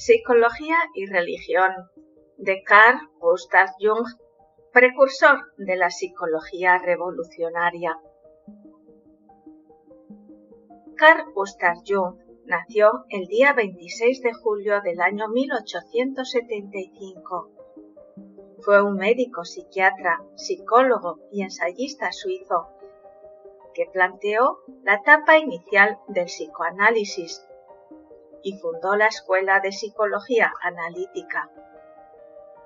Psicología y religión, de Carl Gustav Jung, precursor de la psicología revolucionaria. Carl Gustav Jung nació el día 26 de julio del año 1875. Fue un médico psiquiatra, psicólogo y ensayista suizo que planteó la etapa inicial del psicoanálisis y fundó la Escuela de Psicología Analítica.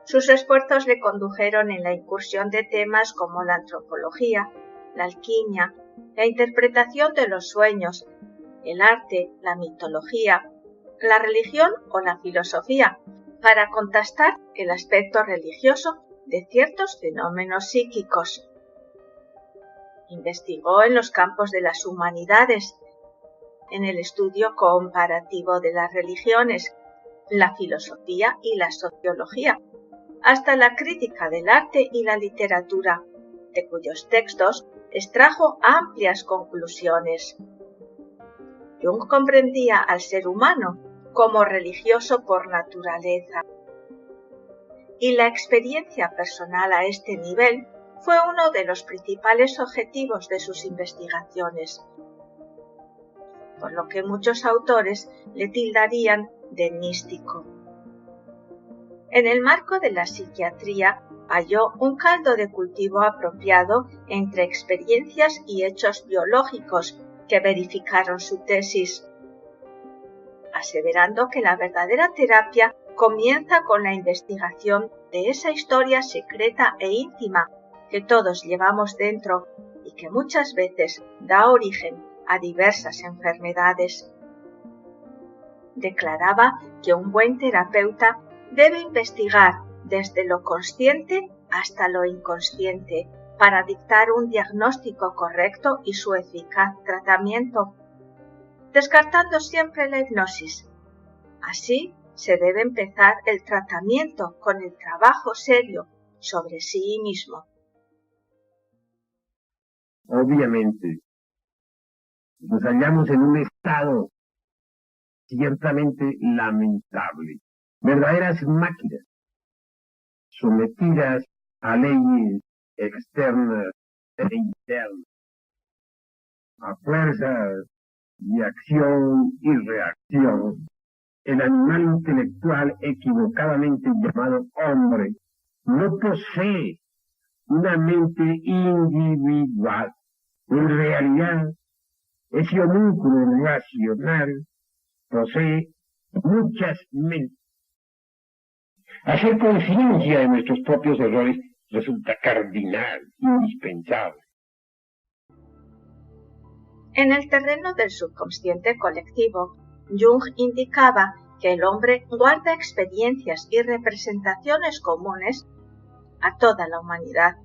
Sus esfuerzos le condujeron en la incursión de temas como la antropología, la alquimia, la interpretación de los sueños, el arte, la mitología, la religión o la filosofía, para contrastar el aspecto religioso de ciertos fenómenos psíquicos. Investigó en los campos de las humanidades, en el estudio comparativo de las religiones, la filosofía y la sociología, hasta la crítica del arte y la literatura, de cuyos textos extrajo amplias conclusiones. Jung comprendía al ser humano como religioso por naturaleza, y la experiencia personal a este nivel fue uno de los principales objetivos de sus investigaciones, por lo que muchos autores le tildarían de místico. En el marco de la psiquiatría halló un caldo de cultivo apropiado entre experiencias y hechos biológicos que verificaron su tesis, aseverando que la verdadera terapia comienza con la investigación de esa historia secreta e íntima que todos llevamos dentro y que muchas veces da origen a diversas enfermedades. Declaraba que un buen terapeuta debe investigar desde lo consciente hasta lo inconsciente para dictar un diagnóstico correcto y su eficaz tratamiento, descartando siempre la hipnosis. Así se debe empezar el tratamiento con el trabajo serio sobre sí mismo. Obviamente, nos hallamos en un estado ciertamente lamentable. Verdaderas máquinas, sometidas a leyes externas e internas, a fuerzas de acción y reacción. El animal intelectual equivocadamente llamado hombre no posee una mente individual. En realidad, ese homúnculo racional posee muchas mentes. Hacer conciencia de nuestros propios errores resulta cardinal, indispensable. En el terreno del subconsciente colectivo, Jung indicaba que el hombre guarda experiencias y representaciones comunes a toda la humanidad,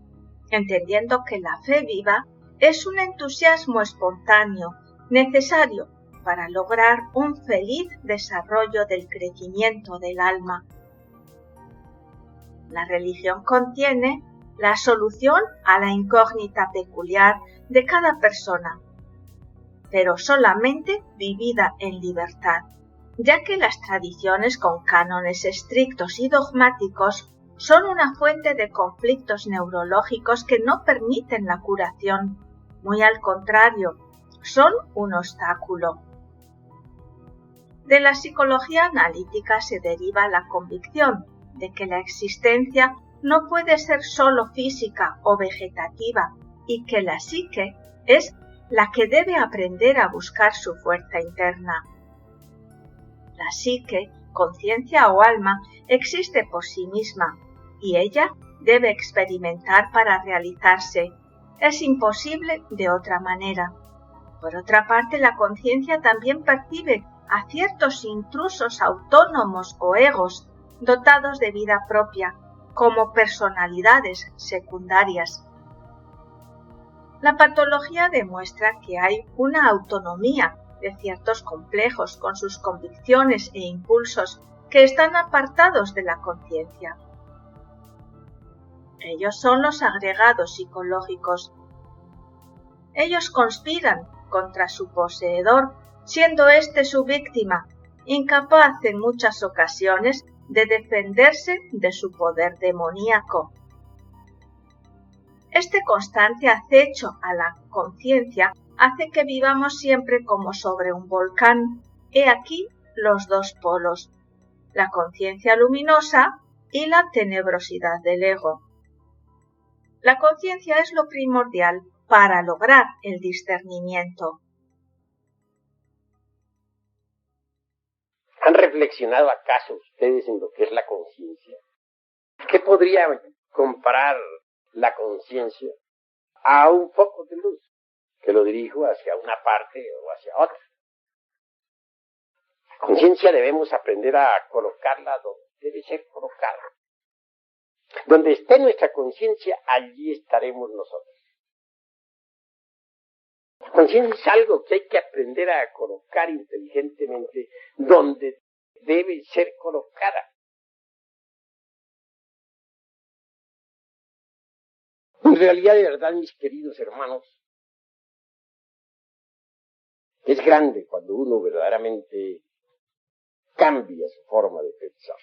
entendiendo que la fe viva es un entusiasmo espontáneo necesario para lograr un feliz desarrollo del crecimiento del alma. La religión contiene la solución a la incógnita peculiar de cada persona, pero solamente vivida en libertad, ya que las tradiciones con cánones estrictos y dogmáticos son una fuente de conflictos neurológicos que no permiten la curación. Muy al contrario, son un obstáculo. De la psicología analítica se deriva la convicción de que la existencia no puede ser solo física o vegetativa y que la psique es la que debe aprender a buscar su fuerza interna. La psique, conciencia o alma, existe por sí misma y ella debe experimentar para realizarse. Es imposible de otra manera. Por otra parte, la conciencia también percibe a ciertos intrusos autónomos o egos dotados de vida propia, como personalidades secundarias. La patología demuestra que hay una autonomía de ciertos complejos con sus convicciones e impulsos que están apartados de la conciencia. Ellos son los agregados psicológicos. Ellos conspiran contra su poseedor, siendo éste su víctima, incapaz en muchas ocasiones de defenderse de su poder demoníaco. Este constante acecho a la conciencia hace que vivamos siempre como sobre un volcán. He aquí los dos polos, la conciencia luminosa y la tenebrosidad del ego. La conciencia es lo primordial para lograr el discernimiento. ¿Han reflexionado acaso ustedes en lo que es la conciencia? ¿Qué podría comparar la conciencia a un foco de luz que lo dirijo hacia una parte o hacia otra? La conciencia debemos aprender a colocarla donde debe ser colocada. Donde esté nuestra conciencia, allí estaremos nosotros. La conciencia es algo que hay que aprender a colocar inteligentemente donde debe ser colocada. En realidad, de verdad, mis queridos hermanos, es grande cuando uno verdaderamente cambia su forma de pensar.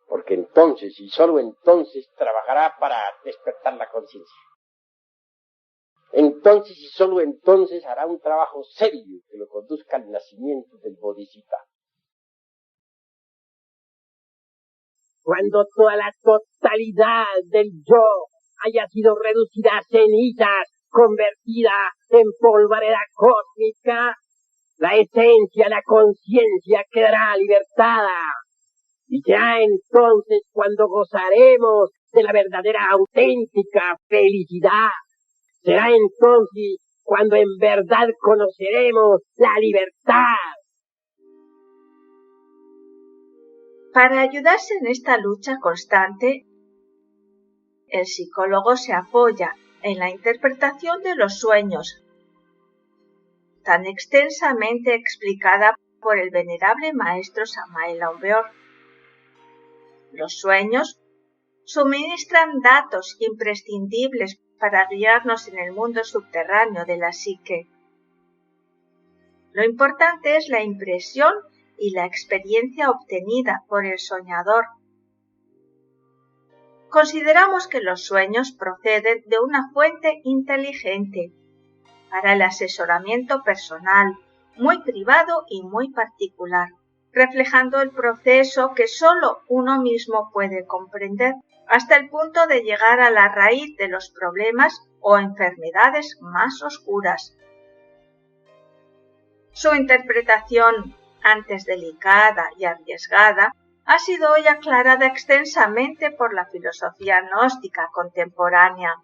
Porque entonces, y solo entonces, trabajará para despertar la conciencia. Entonces, y solo entonces, hará un trabajo serio que lo conduzca al nacimiento del Bodhisattva. Cuando toda la totalidad del yo haya sido reducida a cenizas, convertida en polvareda cósmica, la esencia, la conciencia quedará libertada. Y será entonces cuando gozaremos de la verdadera auténtica felicidad. Será entonces cuando en verdad conoceremos la libertad. Para ayudarse en esta lucha constante, el psicólogo se apoya en la interpretación de los sueños, tan extensamente explicada por el venerable maestro Samael Aun Weor. Los sueños suministran datos imprescindibles para guiarnos en el mundo subterráneo de la psique. Lo importante es la impresión y la experiencia obtenida por el soñador. Consideramos que los sueños proceden de una fuente inteligente para el asesoramiento personal, muy privado y muy particular, reflejando el proceso que solo uno mismo puede comprender, hasta el punto de llegar a la raíz de los problemas o enfermedades más oscuras. Su interpretación, antes delicada y arriesgada, ha sido hoy aclarada extensamente por la filosofía gnóstica contemporánea.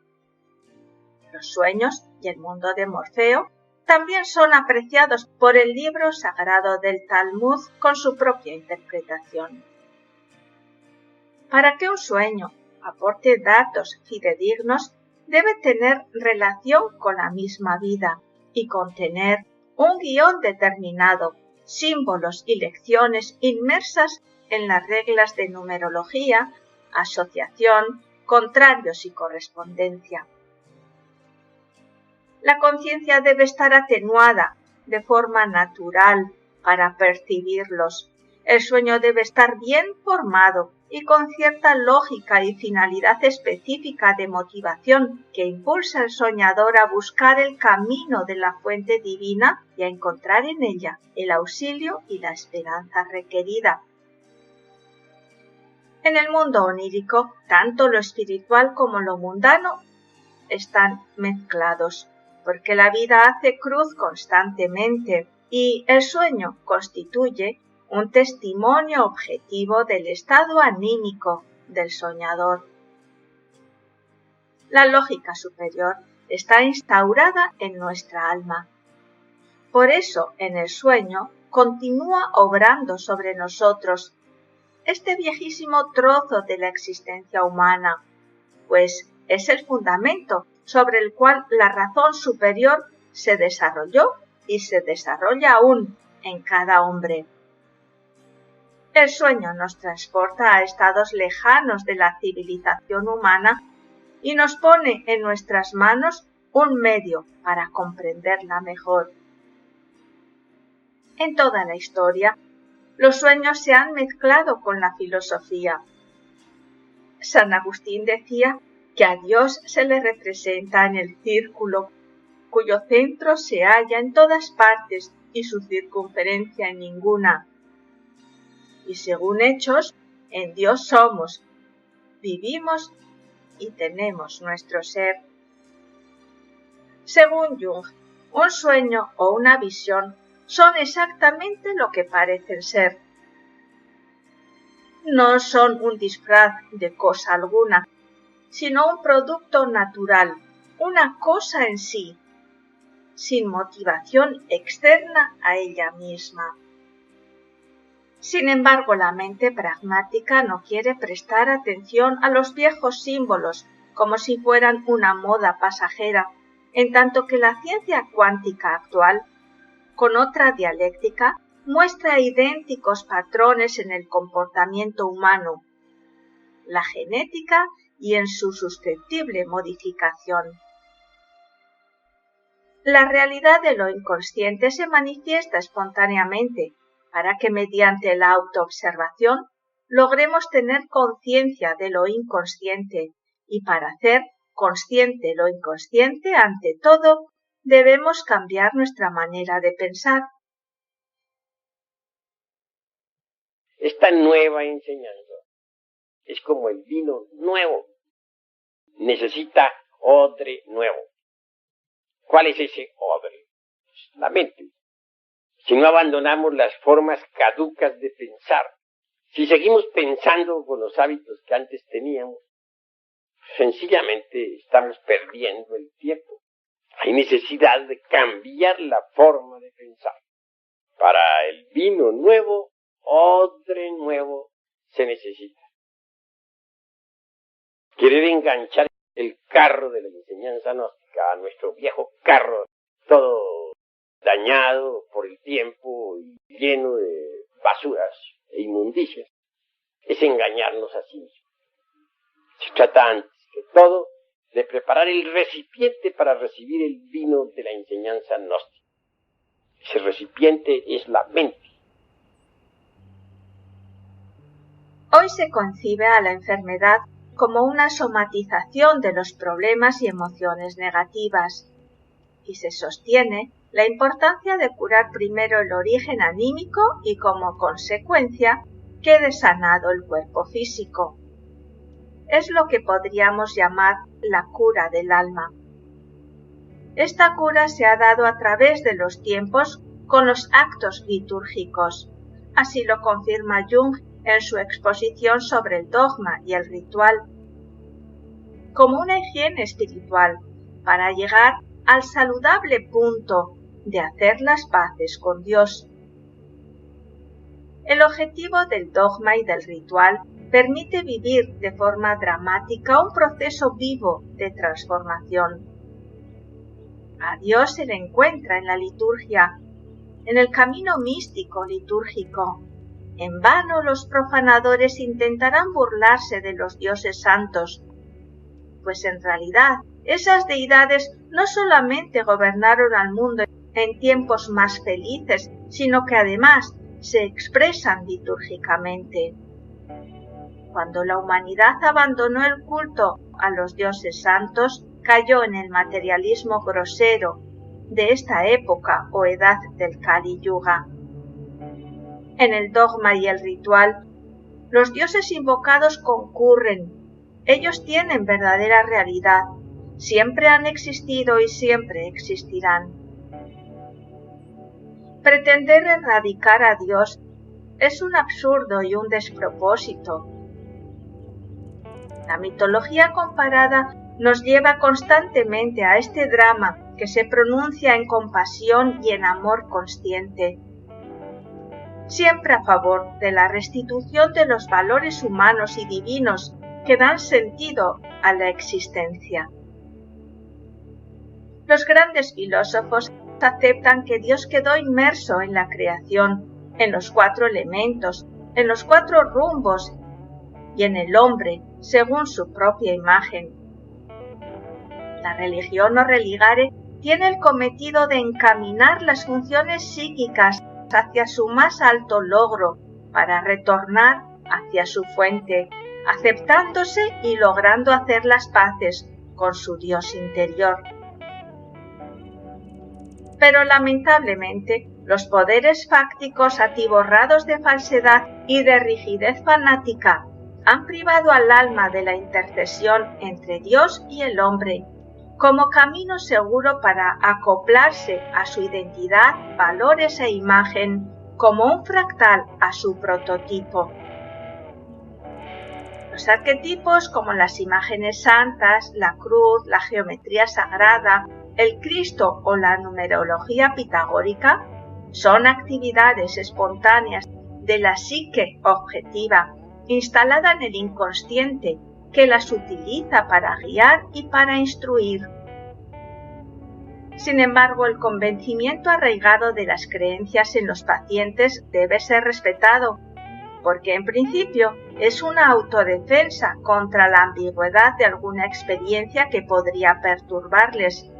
Los sueños y el mundo de Morfeo también son apreciados por el libro sagrado del Talmud con su propia interpretación. Para que un sueño aporte datos fidedignos, debe tener relación con la misma vida y contener un guión determinado, símbolos y lecciones inmersas en las reglas de numerología, asociación, contrarios y correspondencia. La conciencia debe estar atenuada de forma natural para percibirlos. El sueño debe estar bien formado y con cierta lógica y finalidad específica de motivación que impulsa al soñador a buscar el camino de la fuente divina y a encontrar en ella el auxilio y la esperanza requerida. En el mundo onírico, tanto lo espiritual como lo mundano están mezclados, porque la vida hace cruz constantemente y el sueño constituye un testimonio objetivo del estado anímico del soñador. La lógica superior está instaurada en nuestra alma. Por eso, en el sueño, continúa obrando sobre nosotros este viejísimo trozo de la existencia humana, pues es el fundamento sobre el cual la razón superior se desarrolló y se desarrolla aún en cada hombre. El sueño nos transporta a estados lejanos de la civilización humana y nos pone en nuestras manos un medio para comprenderla mejor. En toda la historia los sueños se han mezclado con la filosofía. San Agustín decía que a Dios se le representa en el círculo, cuyo centro se halla en todas partes y su circunferencia en ninguna. Y según Hechos, en Dios somos, vivimos y tenemos nuestro ser. Según Jung, un sueño o una visión son exactamente lo que parecen ser. No son un disfraz de cosa alguna, sino un producto natural, una cosa en sí, sin motivación externa a ella misma. Sin embargo, la mente pragmática no quiere prestar atención a los viejos símbolos como si fueran una moda pasajera, en tanto que la ciencia cuántica actual, con otra dialéctica, muestra idénticos patrones en el comportamiento humano, la genética y en su susceptible modificación. La realidad de lo inconsciente se manifiesta espontáneamente, para que mediante la autoobservación logremos tener conciencia de lo inconsciente, y para hacer consciente lo inconsciente, ante todo, debemos cambiar nuestra manera de pensar. Esta nueva enseñanza es como el vino nuevo. Necesita odre nuevo. ¿Cuál es ese odre? Pues la mente. Si no abandonamos las formas caducas de pensar, si seguimos pensando con los hábitos que antes teníamos, sencillamente estamos perdiendo el tiempo. Hay necesidad de cambiar la forma de pensar. Para el vino nuevo, odre nuevo se necesita. Querer enganchar el carro de la enseñanza gnóstica a nuestro viejo carro, todo dañado por el tiempo y lleno de basuras e inmundicias, es engañarnos a sí mismos. Se trata antes que todo de preparar el recipiente para recibir el vino de la enseñanza gnóstica. Ese recipiente es la mente. Hoy se concibe a la enfermedad como una somatización de los problemas y emociones negativas, y se sostiene la importancia de curar primero el origen anímico y, como consecuencia, quede sanado el cuerpo físico. Es lo que podríamos llamar la cura del alma. Esta cura se ha dado a través de los tiempos con los actos litúrgicos. Así lo confirma Jung en su exposición sobre el dogma y el ritual, como una higiene espiritual para llegar al saludable punto de hacer las paces con Dios. El objetivo del dogma y del ritual permite vivir de forma dramática un proceso vivo de transformación. A Dios se le encuentra en la liturgia, en el camino místico litúrgico. En vano los profanadores intentarán burlarse de los dioses santos, pues en realidad esas deidades no solamente gobernaron al mundo en tiempos más felices, sino que además se expresan litúrgicamente. Cuando la humanidad abandonó el culto a los dioses santos, cayó en el materialismo grosero de esta época o edad del Kali Yuga. En el dogma y el ritual, los dioses invocados concurren. Ellos tienen verdadera realidad, siempre han existido y siempre existirán. Pretender erradicar a Dios es un absurdo y un despropósito. La mitología comparada nos lleva constantemente a este drama que se pronuncia en compasión y en amor consciente, siempre a favor de la restitución de los valores humanos y divinos que dan sentido a la existencia. Los grandes filósofos aceptan que Dios quedó inmerso en la creación, en los 4 elementos, en los 4 rumbos y en el hombre según su propia imagen. La religión o religare tiene el cometido de encaminar las funciones psíquicas hacia su más alto logro para retornar hacia su fuente, aceptándose y logrando hacer las paces con su Dios interior. Pero lamentablemente, los poderes fácticos atiborrados de falsedad y de rigidez fanática han privado al alma de la intercesión entre Dios y el hombre, como camino seguro para acoplarse a su identidad, valores e imagen, como un fractal a su prototipo. Los arquetipos como las imágenes santas, la cruz, la geometría sagrada, el Cristo o la numerología pitagórica son actividades espontáneas de la psique objetiva, instalada en el inconsciente, que las utiliza para guiar y para instruir. Sin embargo, el convencimiento arraigado de las creencias en los pacientes debe ser respetado, porque en principio es una autodefensa contra la ambigüedad de alguna experiencia que podría perturbarles,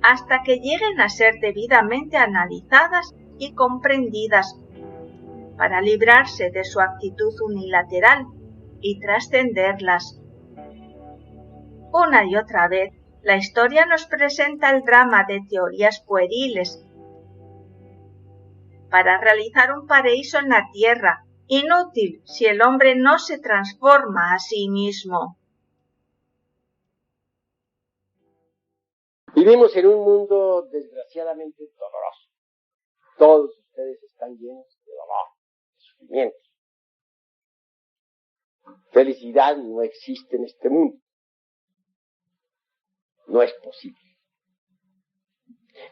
hasta que lleguen a ser debidamente analizadas y comprendidas, para librarse de su actitud unilateral y trascenderlas. Una y otra vez, la historia nos presenta el drama de teorías pueriles para realizar un paraíso en la tierra, inútil si el hombre no se transforma a sí mismo. Vivimos en un mundo desgraciadamente doloroso. Todos ustedes están llenos de dolor, de sufrimiento. Felicidad no existe en este mundo. No es posible.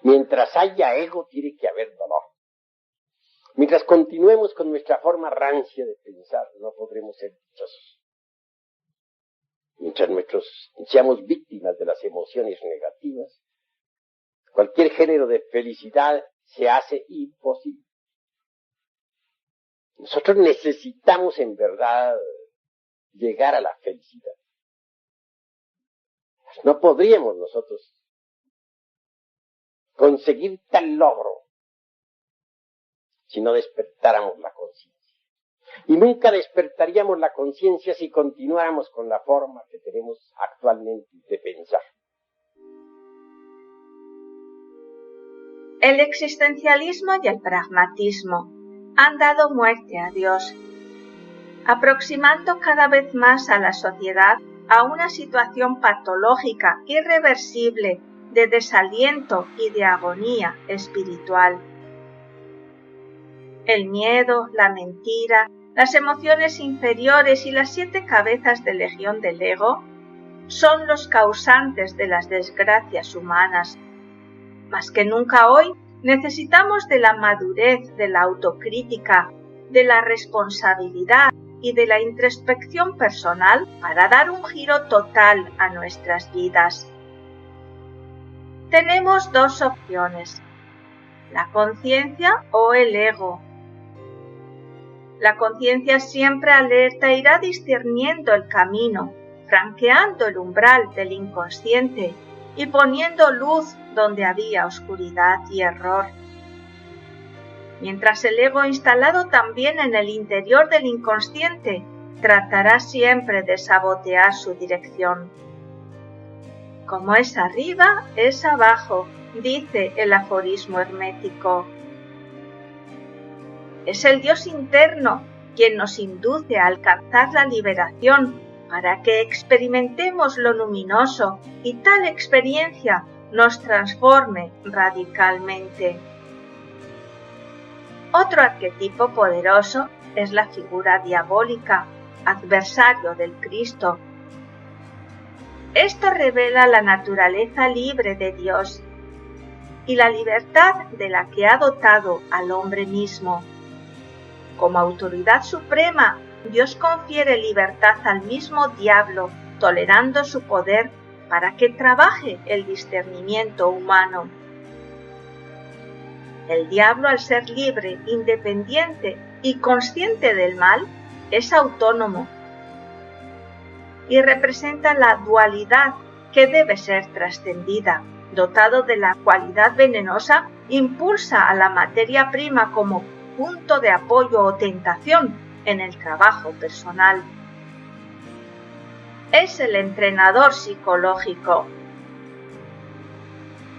Mientras haya ego, tiene que haber dolor. Mientras continuemos con nuestra forma rancia de pensar, no podremos ser dichosos. Mientras seamos víctimas de las emociones negativas, cualquier género de felicidad se hace imposible. Nosotros necesitamos en verdad llegar a la felicidad. No podríamos nosotros conseguir tal logro si no despertáramos la conciencia. Y nunca despertaríamos la conciencia si continuáramos con la forma que tenemos actualmente de pensar. El existencialismo y el pragmatismo han dado muerte a Dios, aproximando cada vez más a la sociedad a una situación patológica irreversible de desaliento y de agonía espiritual. El miedo, la mentira, las emociones inferiores y las 7 cabezas de legión del ego son los causantes de las desgracias humanas. Más que nunca hoy necesitamos de la madurez, de la autocrítica, de la responsabilidad y de la introspección personal para dar un giro total a nuestras vidas. Tenemos 2 opciones, la conciencia o el ego. La conciencia siempre alerta irá discerniendo el camino, franqueando el umbral del inconsciente y poniendo luz donde había oscuridad y error. Mientras el ego, instalado también en el interior del inconsciente, tratará siempre de sabotear su dirección. Como es arriba, es abajo, dice el aforismo hermético. Es el Dios interno quien nos induce a alcanzar la liberación para que experimentemos lo luminoso y tal experiencia nos transforme radicalmente. Otro arquetipo poderoso es la figura diabólica, adversario del Cristo. Esto revela la naturaleza libre de Dios y la libertad de la que ha dotado al hombre mismo. Como autoridad suprema, Dios confiere libertad al mismo diablo, tolerando su poder para que trabaje el discernimiento humano. El diablo, al ser libre, independiente y consciente del mal, es autónomo y representa la dualidad que debe ser trascendida. Dotado de la cualidad venenosa, impulsa a la materia prima como punto de apoyo o tentación en el trabajo personal. Es el entrenador psicológico.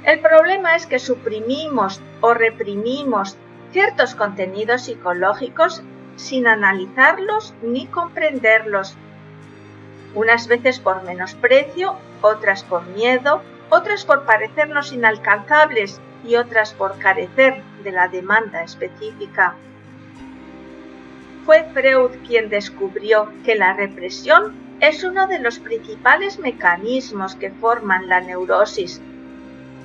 El problema es que suprimimos o reprimimos ciertos contenidos psicológicos sin analizarlos ni comprenderlos. Unas veces por menosprecio, otras por miedo, otras por parecernos inalcanzables y otras por carecer de la demanda específica. Fue Freud quien descubrió que la represión es uno de los principales mecanismos que forman la neurosis,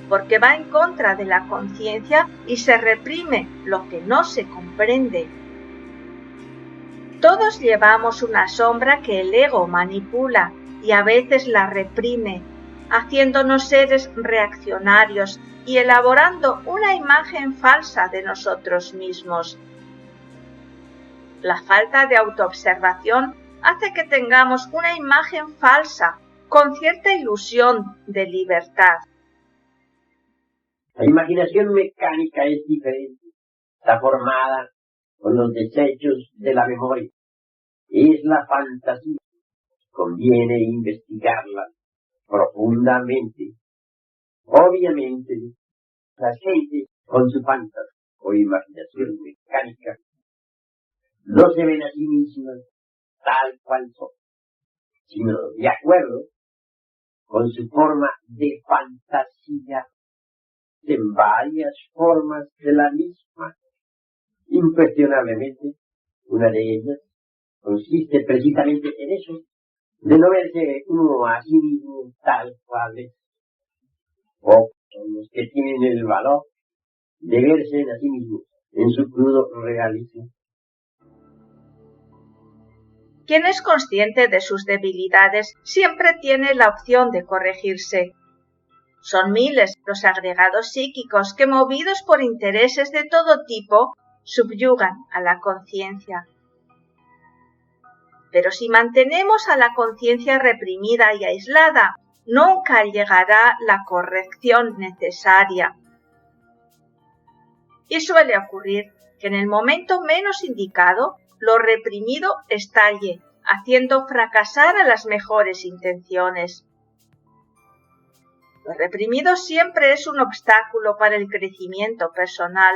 porque va en contra de la conciencia y se reprime lo que no se comprende. Todos llevamos una sombra que el ego manipula y a veces la reprime, haciéndonos seres reaccionarios y elaborando una imagen falsa de nosotros mismos. La falta de autoobservación hace que tengamos una imagen falsa con cierta ilusión de libertad. La imaginación mecánica es diferente. Está formada con los desechos de la memoria. Es la fantasía. Conviene investigarla profundamente. Obviamente, la gente con su fantasía o imaginación mecánica no se ven a sí mismas tal cual son, sino de acuerdo con su forma de fantasía en varias formas de la misma. Incuestionablemente, una de ellas consiste precisamente en eso, de no verse uno a sí mismo tal cual es. O son los que tienen el valor de verse a sí mismos en su crudo realismo. Quien es consciente de sus debilidades siempre tiene la opción de corregirse. Son miles los agregados psíquicos que, movidos por intereses de todo tipo, subyugan a la conciencia. Pero si mantenemos a la conciencia reprimida y aislada, nunca llegará la corrección necesaria. Y suele ocurrir que en el momento menos indicado, lo reprimido estalle, haciendo fracasar a las mejores intenciones. Lo reprimido siempre es un obstáculo para el crecimiento personal.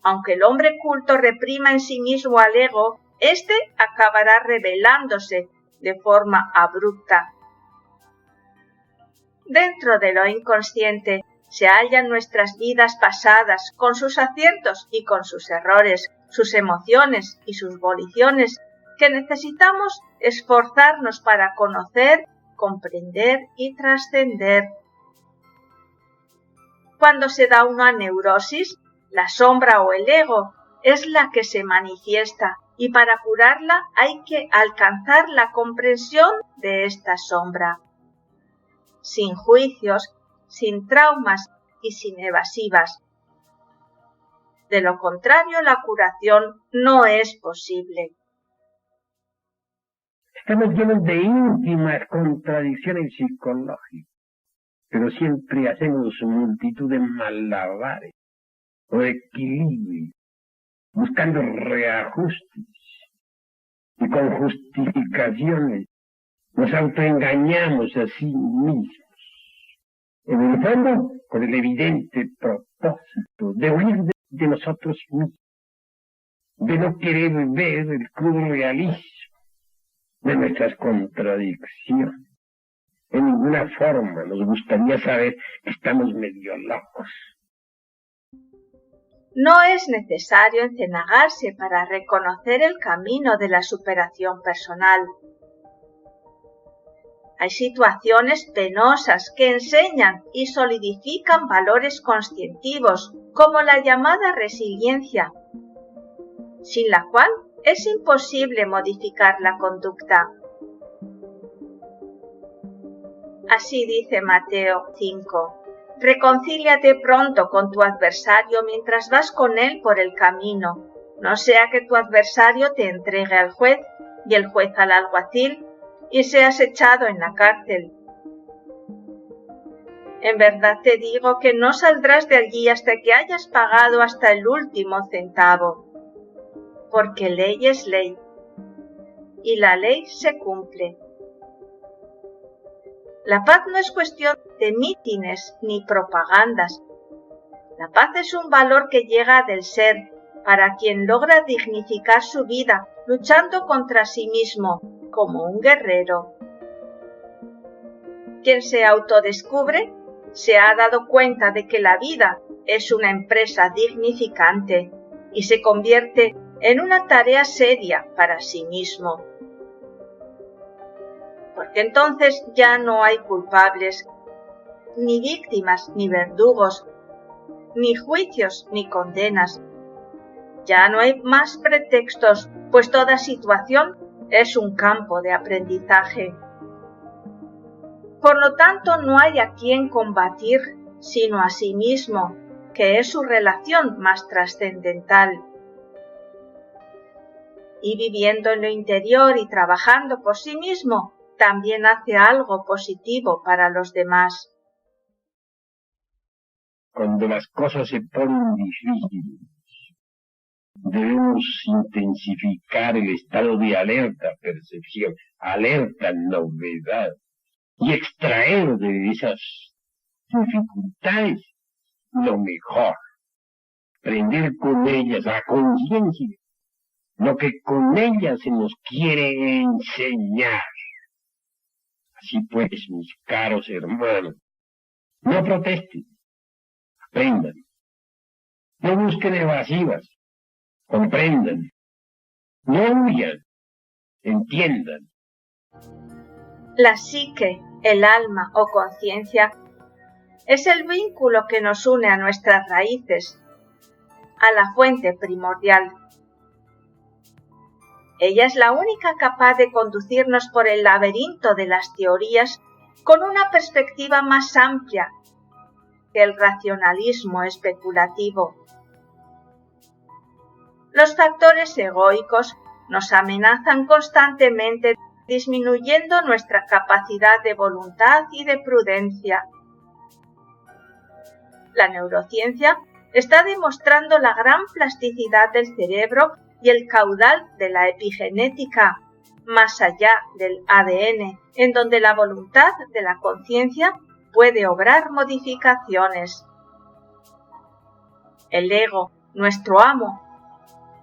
Aunque el hombre culto reprima en sí mismo al ego, éste acabará rebelándose de forma abrupta. Dentro de lo inconsciente se hallan nuestras vidas pasadas con sus aciertos y con sus errores, sus emociones y sus voliciones, que necesitamos esforzarnos para conocer, comprender y trascender. Cuando se da una neurosis, la sombra o el ego es la que se manifiesta y para curarla hay que alcanzar la comprensión de esta sombra. Sin juicios, sin traumas y sin evasivas. De lo contrario, la curación no es posible. Estamos llenos de íntimas contradicciones psicológicas, pero siempre hacemos multitud de malabares o equilibrios, buscando reajustes y con justificaciones nos autoengañamos a sí mismos. En el fondo, con el evidente propósito de huir de nosotros mismos, de no querer ver el crudo realismo de nuestras contradicciones. En ninguna forma nos gustaría saber que estamos medio locos. No es necesario encenagarse para reconocer el camino de la superación personal. Hay situaciones penosas que enseñan y solidifican valores conscientivos, como la llamada resiliencia, sin la cual es imposible modificar la conducta. Así dice Mateo 5. Reconcíliate pronto con tu adversario mientras vas con él por el camino, no sea que tu adversario te entregue al juez y el juez al alguacil y seas echado en la cárcel. En verdad te digo que no saldrás de allí hasta que hayas pagado hasta el último centavo. Porque ley es ley, y la ley se cumple. La paz no es cuestión de mítines ni propagandas. La paz es un valor que llega del ser, para quien logra dignificar su vida, luchando contra sí mismo, como un guerrero. Quien se autodescubre, se ha dado cuenta de que la vida es una empresa dignificante y se convierte en una tarea seria para sí mismo. Porque entonces ya no hay culpables, ni víctimas, ni verdugos, ni juicios, ni condenas. Ya no hay más pretextos, pues toda situación es un campo de aprendizaje. Por lo tanto, no hay a quien combatir, sino a sí mismo, que es su relación más trascendental. Y viviendo en lo interior y trabajando por sí mismo, también hace algo positivo para los demás. Cuando las cosas se ponen difíciles, debemos intensificar el estado de alerta percepción, alerta novedad, y extraer de esas dificultades lo mejor, prender con ellas a conciencia lo que con ellas se nos quiere enseñar. Así pues, mis caros hermanos, no protesten, aprendan, no busquen evasivas, comprendan, no huyan, entiendan. La psique, el alma o conciencia es el vínculo que nos une a nuestras raíces, a la fuente primordial. Ella es la única capaz de conducirnos por el laberinto de las teorías con una perspectiva más amplia que el racionalismo especulativo. Los factores egoicos nos amenazan constantemente, disminuyendo nuestra capacidad de voluntad y de prudencia. La neurociencia está demostrando la gran plasticidad del cerebro y el caudal de la epigenética, más allá del ADN, en donde la voluntad de la conciencia puede obrar modificaciones. El ego, nuestro amo,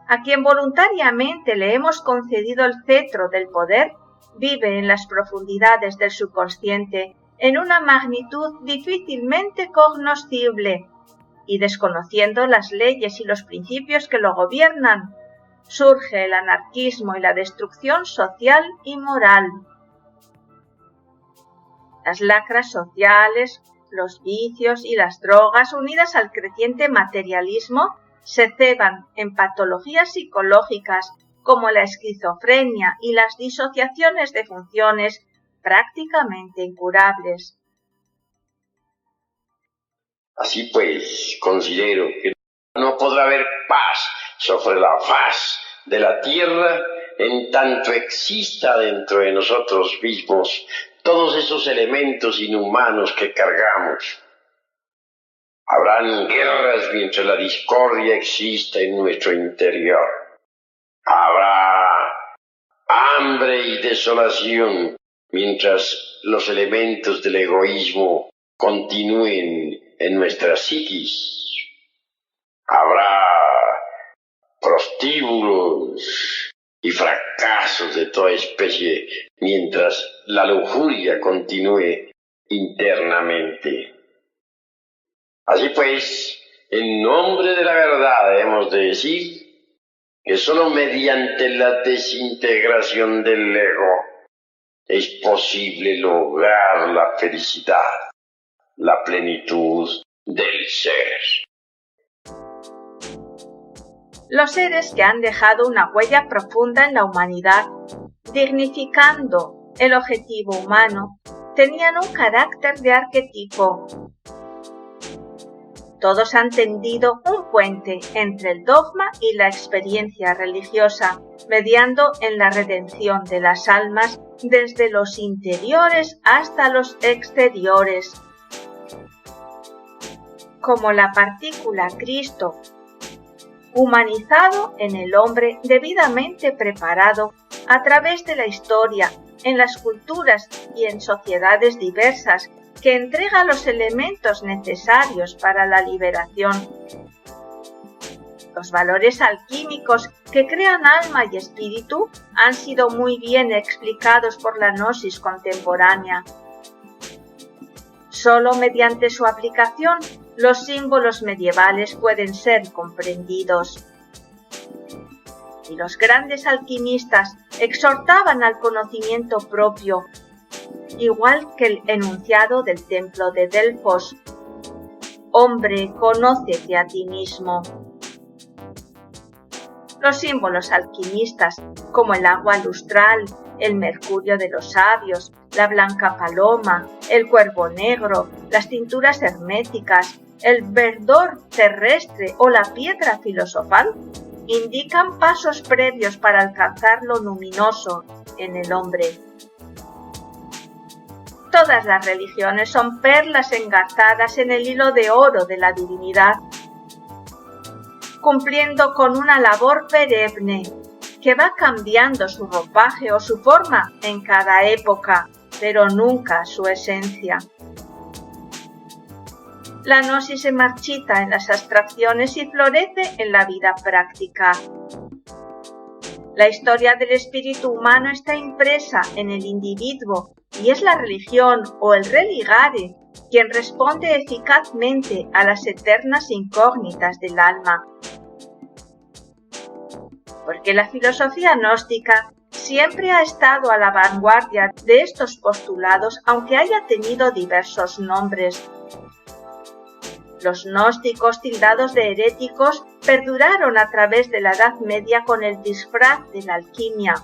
a quien voluntariamente le hemos concedido el cetro del poder, vive en las profundidades del subconsciente en una magnitud difícilmente cognoscible, y desconociendo las leyes y los principios que lo gobiernan, surge el anarquismo y la destrucción social y moral. Las lacras sociales, los vicios y las drogas, unidas al creciente materialismo, se ceban en patologías psicológicas como la esquizofrenia y las disociaciones de funciones prácticamente incurables. Así pues, considero que no podrá haber paz sobre la faz de la tierra en tanto exista dentro de nosotros mismos todos esos elementos inhumanos que cargamos. Habrán guerras mientras la discordia exista en nuestro interior. Habrá hambre y desolación mientras los elementos del egoísmo continúen en nuestra psiquis. Habrá prostíbulos y fracasos de toda especie mientras la lujuria continúe internamente. Así pues, en nombre de la verdad hemos de decir que solo mediante la desintegración del ego es posible lograr la felicidad, la plenitud del ser. Los seres que han dejado una huella profunda en la humanidad, dignificando el objetivo humano, tenían un carácter de arquetipo. Todos han tendido un puente entre el dogma y la experiencia religiosa, mediando en la redención de las almas desde los interiores hasta los exteriores. como la partícula Cristo, humanizado en el hombre debidamente preparado a través de la historia, en las culturas y en sociedades diversas, que entrega los elementos necesarios para la liberación. Los valores alquímicos que crean alma y espíritu han sido muy bien explicados por la gnosis contemporánea. Solo mediante su aplicación, los símbolos medievales pueden ser comprendidos. Y los grandes alquimistas exhortaban al conocimiento propio, igual que el enunciado del templo de Delfos: hombre, conócete a ti mismo. Los símbolos alquimistas, como el agua lustral, el mercurio de los sabios, la blanca paloma, el cuervo negro, las tinturas herméticas, el verdor terrestre o la piedra filosofal, indican pasos previos para alcanzar lo luminoso en el hombre. Todas las religiones son perlas engarzadas en el hilo de oro de la divinidad, cumpliendo con una labor perenne que va cambiando su ropaje o su forma en cada época, pero nunca su esencia. La gnosis se marchita en las abstracciones y florece en la vida práctica. La historia del espíritu humano está impresa en el individuo y es la religión o el religare quien responde eficazmente a las eternas incógnitas del alma. Porque la filosofía gnóstica siempre ha estado a la vanguardia de estos postulados, aunque haya tenido diversos nombres. Los gnósticos tildados de heréticos perduraron a través de la Edad Media con el disfraz de la alquimia.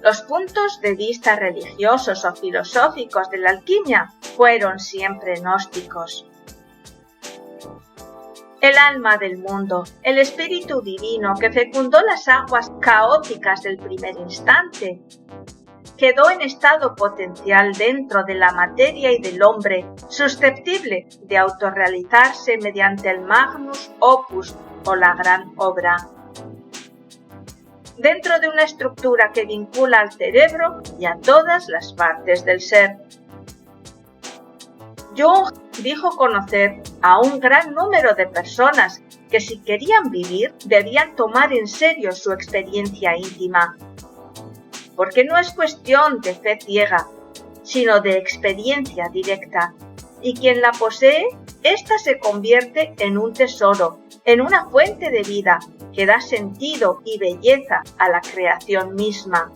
Los puntos de vista religiosos o filosóficos de la alquimia fueron siempre gnósticos. El alma del mundo, el espíritu divino que fecundó las aguas caóticas del primer instante, quedó en estado potencial dentro de la materia y del hombre, susceptible de autorrealizarse mediante el magnus opus o la gran obra. Dentro de una estructura que vincula al cerebro y a todas las partes del ser. Jung dijo conocer a un gran número de personas que si querían vivir debían tomar en serio su experiencia íntima. Porque no es cuestión de fe ciega, sino de experiencia directa, y quien la posee, ésta se convierte en un tesoro, en una fuente de vida que da sentido y belleza a la creación misma.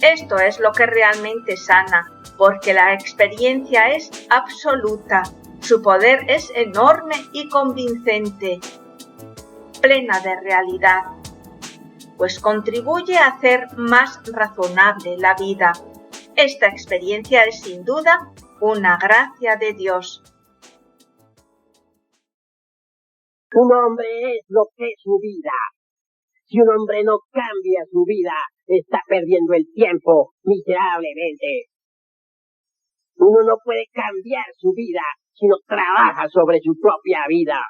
Esto es lo que realmente sana, porque la experiencia es absoluta, su poder es enorme y convincente, plena de realidad, pues contribuye a hacer más razonable la vida. Esta experiencia es sin duda una gracia de Dios. Un hombre es lo que es su vida. Si un hombre no cambia su vida, está perdiendo el tiempo miserablemente. Uno no puede cambiar su vida si no trabaja sobre su propia vida.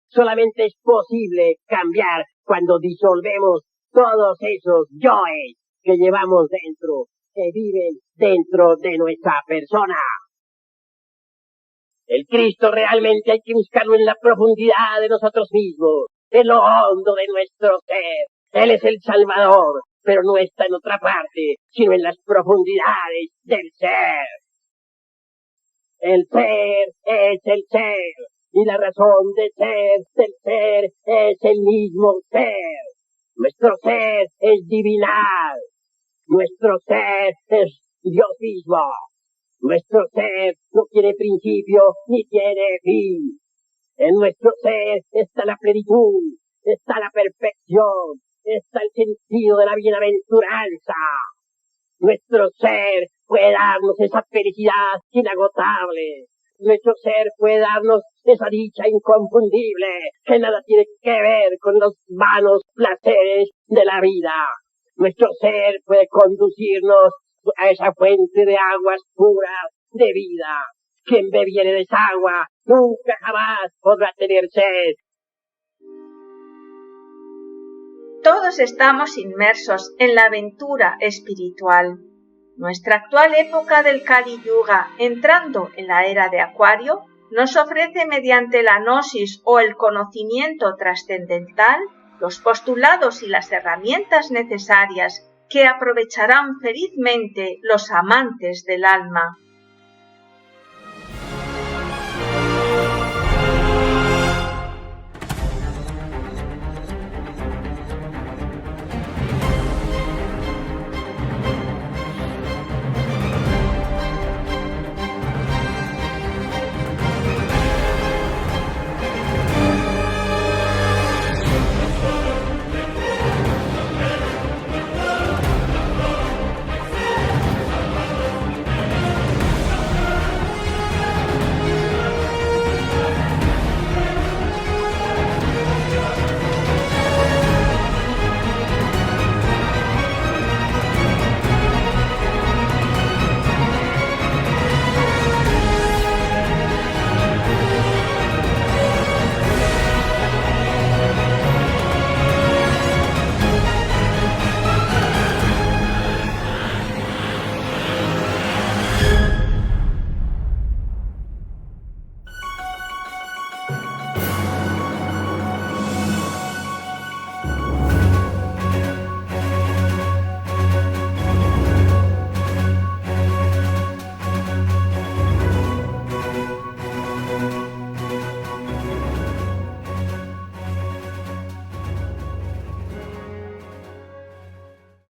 Solamente es posible cambiar cuando disolvemos todos esos yoes que llevamos dentro, que viven dentro de nuestra persona. El Cristo realmente hay que buscarlo en la profundidad de nosotros mismos, en lo hondo de nuestro ser. Él es el Salvador, pero no está en otra parte, sino en las profundidades del ser. El ser es el ser, y la razón de ser del ser es el mismo ser. Nuestro ser es divinal, nuestro ser es Dios mismo. Nuestro ser no tiene principio ni tiene fin. En nuestro ser está la plenitud, está la perfección, está el sentido de la bienaventuranza. Nuestro ser puede darnos esa felicidad inagotable. Nuestro ser puede darnos esa dicha inconfundible que nada tiene que ver con los vanos placeres de la vida. Nuestro ser puede conducirnos a esa fuente de aguas puras, de vida. Quien bebiere de esa agua nunca jamás podrá tener sed. Todos estamos inmersos en la aventura espiritual. Nuestra actual época del Kali Yuga, entrando en la era de Acuario, nos ofrece mediante la gnosis o el conocimiento trascendental los postulados y las herramientas necesarias que aprovecharán felizmente los amantes del alma.